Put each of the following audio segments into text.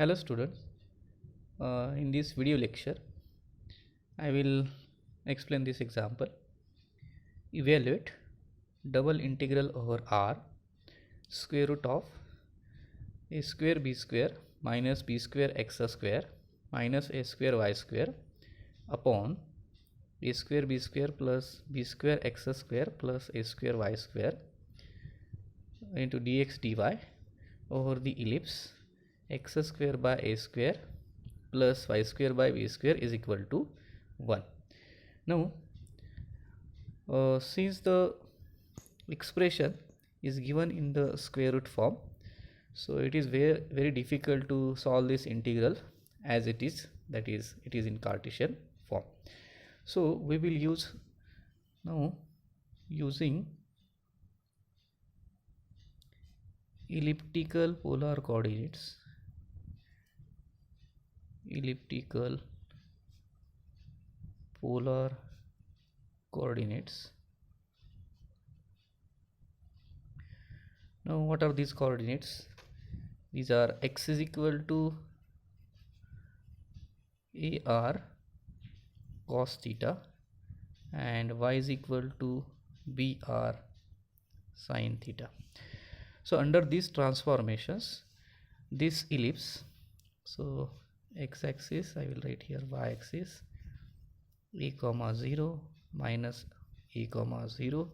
Hello students, in this video lecture I will explain this example. Evaluate double integral over r square root of a square b square minus b square x square minus a square y square upon a square b square plus b square x square plus a square y square into dx dy over the ellipse x square by a square plus y square by b square is equal to 1. Now since the expression is given in the square root form, so it is very difficult to solve this integral as it is, that is it is in Cartesian form. So we will use now using elliptical polar coordinates Now what are these coordinates? These are x is equal to ar cos theta and y is equal to br sin theta. So under these transformations, this ellipse, so x-axis I will write here, y-axis a comma 0 minus a comma 0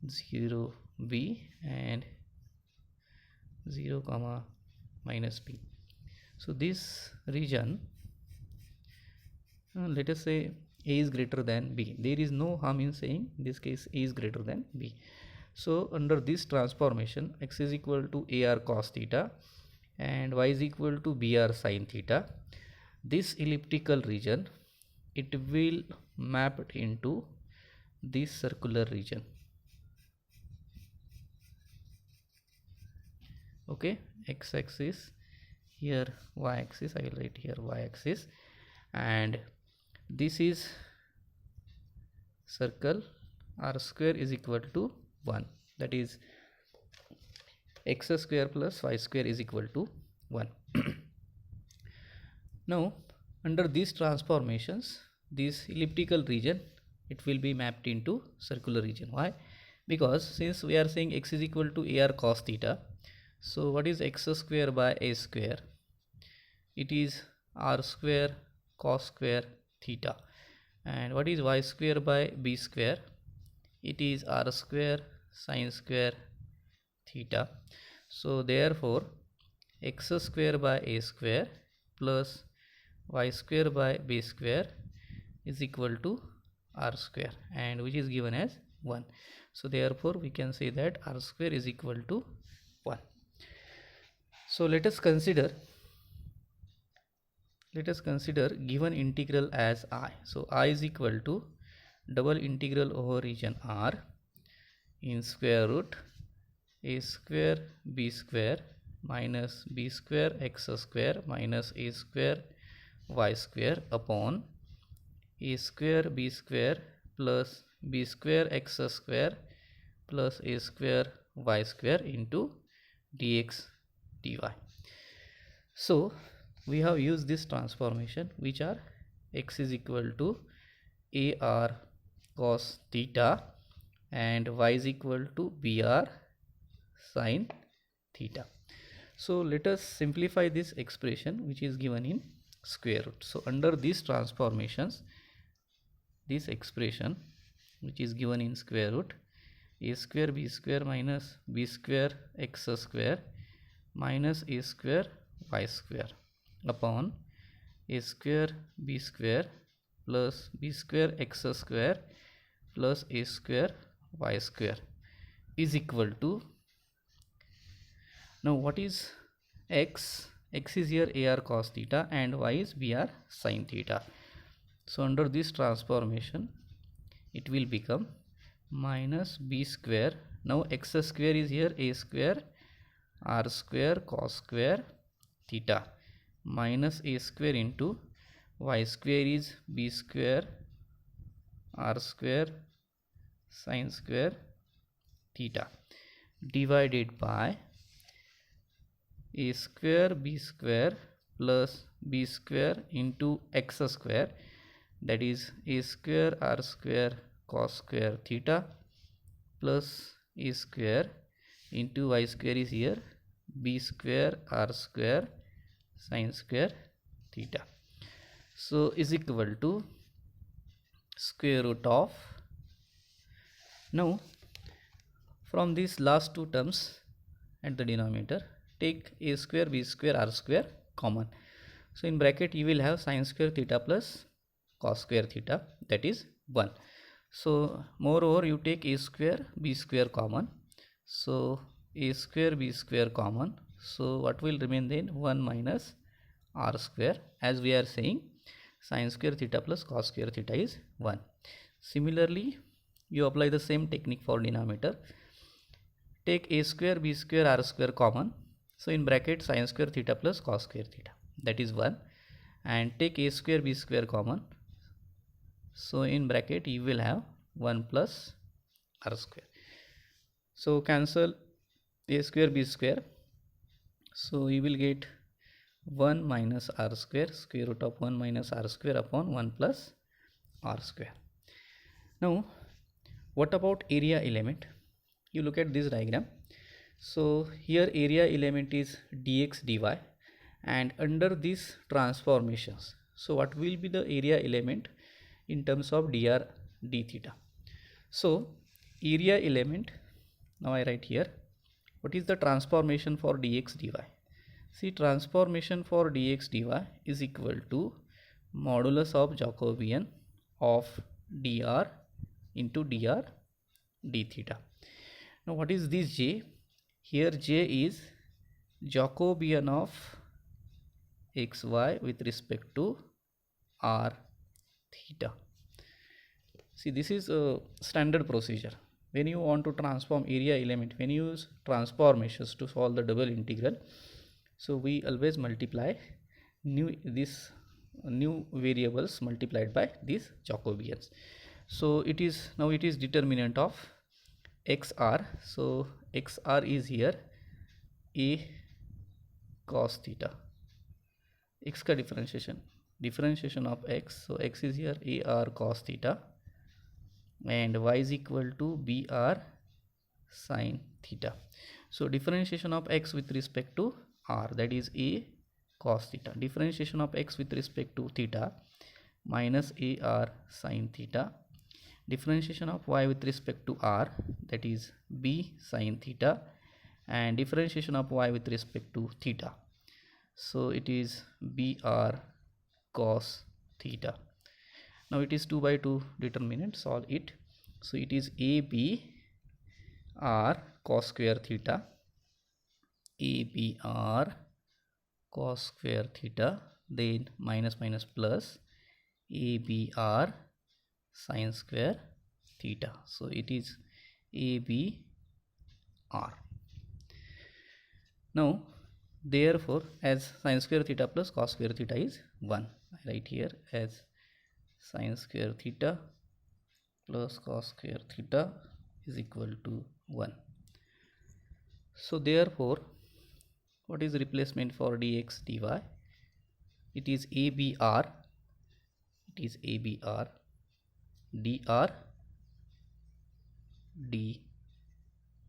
0 b and 0 comma minus b. So this region, let us say a is greater than b. There is no harm in saying in this case a is greater than b. So under this transformation, x is equal to ar cos theta and y is equal to br sin theta. This elliptical region, it will map into this circular region. Okay, x-axis here, y-axis I will write here y-axis, and this is circle r square is equal to 1, that is x square plus y square is equal to 1. Now under these transformations, this elliptical region, it will be mapped into circular region. Why? Because since we are saying x is equal to ar cos theta, so what is x square by a square? It is r square cos square theta. And what is y square by b square? It is r square sin square theta. So therefore x square by a square plus y square by b square is equal to r square, and which is given as 1. So therefore we can say that r square is equal to 1. So let us consider given integral as I. So I is equal to double integral over region R in square root a square b square minus b square x square minus a square y square upon a square b square plus b square x square plus a square y square into dx dy. So we have used this transformation, which are x is equal to ar cos theta and y is equal to br sin theta. So let us simplify this expression, which is given in square root. So under these transformations, this expression which is given in square root, a square b square minus b square x square minus a square y square upon a square b square plus b square x square plus a square y square is equal to, now what is x? X is here ar cos theta and y is br sin theta. So under this transformation, it will become minus b square. Now x square is here a square r square cos square theta minus a square into y square is b square r square sin square theta divided by a square b square plus b square into x square, that is a square r square cos square theta plus a square into y square is here b square r square sin square theta. So is equal to square root of, now from these last two terms at the denominator take a square b square r square common. So in bracket you will have sin square theta plus cos square theta, that is 1. So moreover you take a square b square common, so a square b square common, so what will remain then 1 minus r square, as we are saying sin square theta plus cos square theta is 1. Similarly you apply the same technique for denominator, take a square b square r square common, so in bracket sin square theta plus cos square theta, that is 1, and take a square b square common, so in bracket you will have 1 plus r square. So cancel a square b square, so you will get 1 minus r square, square root of 1 minus r square upon 1 plus r square. Now what about area element? You look at this diagram, so here area element is dx dy, and under these transformations, so what will be the area element in terms of dr d theta? So area element, now I write here what is the transformation for dx dy. See, transformation for dx dy is equal to modulus of Jacobian of dr into dr d theta. Now what is this j? Here j is Jacobian of xy with respect to r theta. See, this is a standard procedure. When you want to transform area element, when you use transformations to solve the double integral, so we always multiply new variables multiplied by these Jacobians. So it is, now it is determinant of xr, so xr is here a cos theta, x ka differentiation of x, so x is here ar cos theta, and y is equal to br sin theta. So differentiation of x with respect to r, that is a cos theta, differentiation of x with respect to theta minus ar sin theta, differentiation of y with respect to r, that is b sin theta, and differentiation of y with respect to theta, so it is br cos theta. Now it is 2 by 2 determinant, solve it. So it is ab r cos square theta, abr cos square theta, then minus minus plus abr sin square theta, so it is abr. Now therefore as sin square theta plus cos square theta is 1, I write here as sin square theta plus cos square theta is equal to 1. So therefore what is replacement for dx dy? It is abr, dr d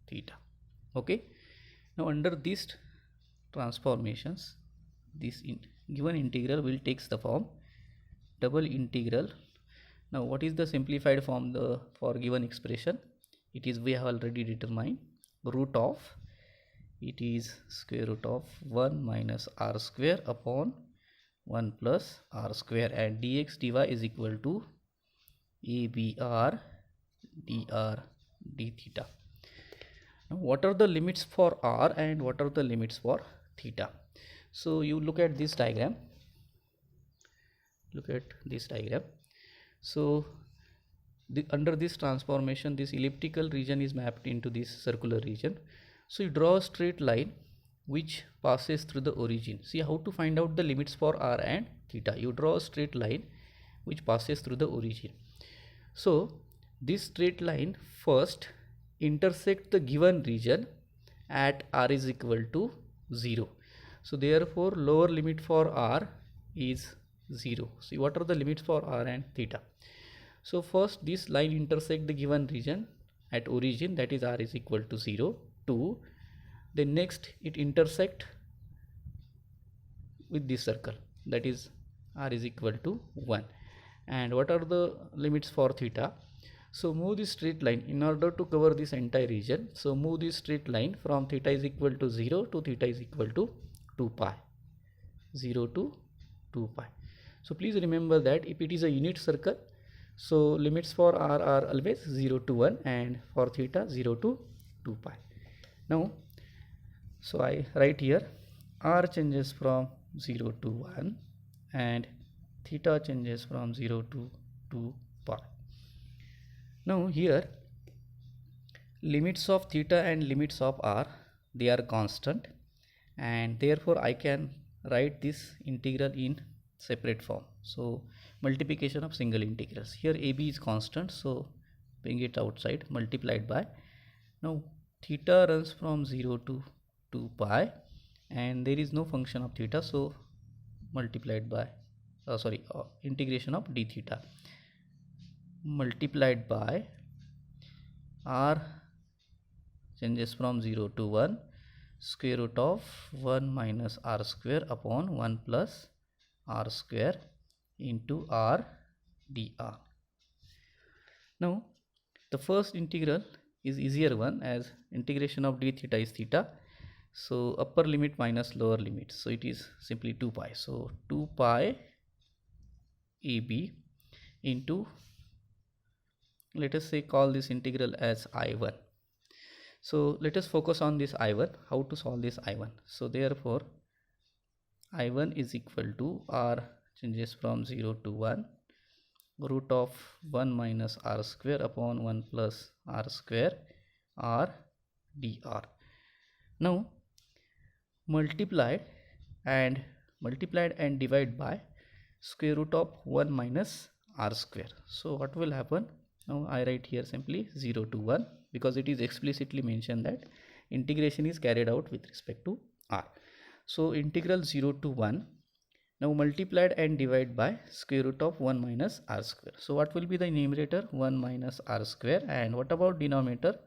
theta. Okay, now under these transformations, this given integral will takes the form double integral. Now what is the simplified form for given expression? It is, we have already determined, root of, it is square root of 1 minus r square upon 1 plus r square, and dx dy is equal to abr dr d theta. Now what are the limits for r and what are the limits for theta? So you look at this diagram, so under this transformation this elliptical region is mapped into this circular region, so you draw a straight line which passes through the origin. See how to find out the limits for r and theta, you draw a straight line which passes through the origin. So this straight line first intersect the given region at r is equal to 0. So therefore lower limit for r is 0. See, what are the limits for r and theta? So first this line intersect the given region at origin, that is r is equal to 0, 2. Then next it intersect with this circle, that is r is equal to 1. And what are the limits for theta? So move this straight line in order to cover this entire region. So move this straight line from theta is equal to 0 to theta is equal to 2 pi, 0 to 2 pi. So please remember that if it is a unit circle, so limits for r are always 0 to 1 and for theta 0 to 2 pi. Now, so I write here r changes from 0 to 1 and theta changes from 0 to 2 pi. Now here limits of theta and limits of r, they are constant, and therefore I can write this integral in separate form. So multiplication of single integrals. Here AB is constant, so bring it outside, multiplied by, now theta runs from 0 to 2 pi and there is no function of theta, so multiplied by integration of d theta multiplied by r changes from 0 to 1 square root of 1 minus r square upon 1 plus r square into r dr. Now the first integral is easier one, as integration of d theta is theta, so upper limit minus lower limit, so it is simply 2 pi. So 2 pi ab into, let us say call this integral as I1. So let us focus on this I1, how to solve this I1. So therefore I1 is equal to r changes from 0 to 1 root of 1 minus r square upon 1 plus r square r dr. Now multiplied and divide by square root of 1 minus r square. So what will happen? Now I write here simply 0 to 1 because it is explicitly mentioned that integration is carried out with respect to r. So integral 0 to 1, now multiplied and divide by square root of 1 minus r square. So what will be the numerator? 1 minus r square. And what about denominator?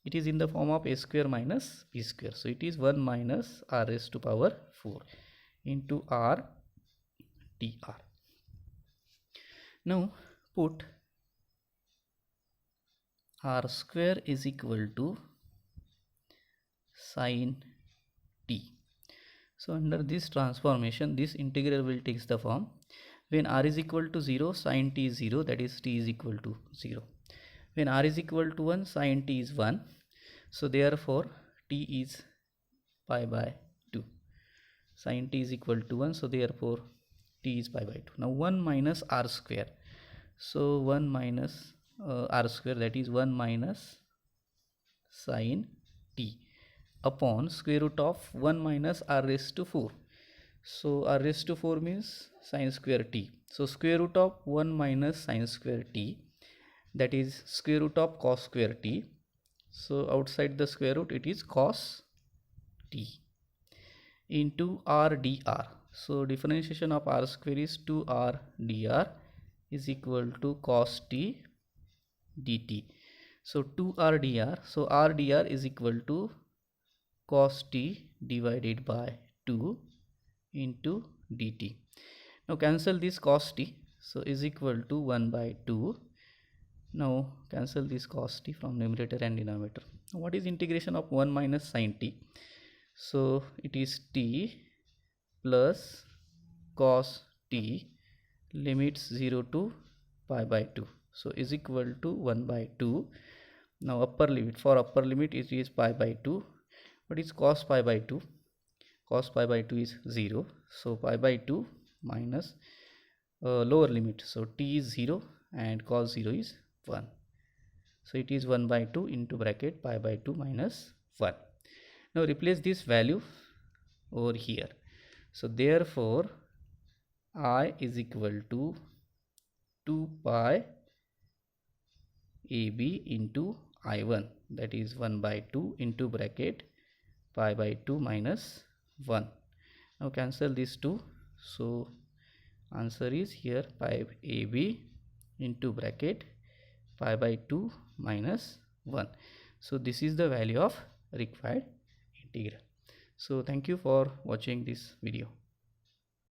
It is in the form of a square minus b square. So it is 1 minus r raised to power 4 into r dr. Now put r square is equal to sine t. So under this transformation, this integral will take the form, when r is equal to 0, sine t is 0, that is t is equal to 0. When r is equal to 1, sine t is 1. So therefore t is pi by 2. Sine t is equal to 1, so therefore t is pi by 2. Now 1 minus r square. So 1 minus r square, that is 1 minus sine t upon square root of 1 minus r raised to 4. So r raised to 4 means sine square t. So square root of 1 minus sine square t, that is square root of cos square t. So outside the square root it is cos t into r dr. So differentiation of r square is 2r dr is equal to cos t dt. So 2r dr, so r dr is equal to cos t divided by 2 into dt. Now cancel this cos t, so is equal to 1 by 2. Now cancel this cos t from numerator and denominator. What is integration of 1 minus sine t? So it is t plus cos t limits 0 to pi by 2. So is equal to 1 by 2. Now upper limit, for upper limit it is pi by 2. What is cos pi by 2? Cos pi by 2 is 0. So pi by 2 minus lower limit. So t is 0 and cos 0 is 1. So it is 1 by 2 into bracket pi by 2 minus 1. Now replace this value over here. So therefore I is equal to 2 pi ab into I1, that is 1 by 2 into bracket pi by 2 minus 1. Now cancel these two. So answer is here pi ab into bracket pi by 2 minus 1. So this is the value of required integral. So thank you for watching this video.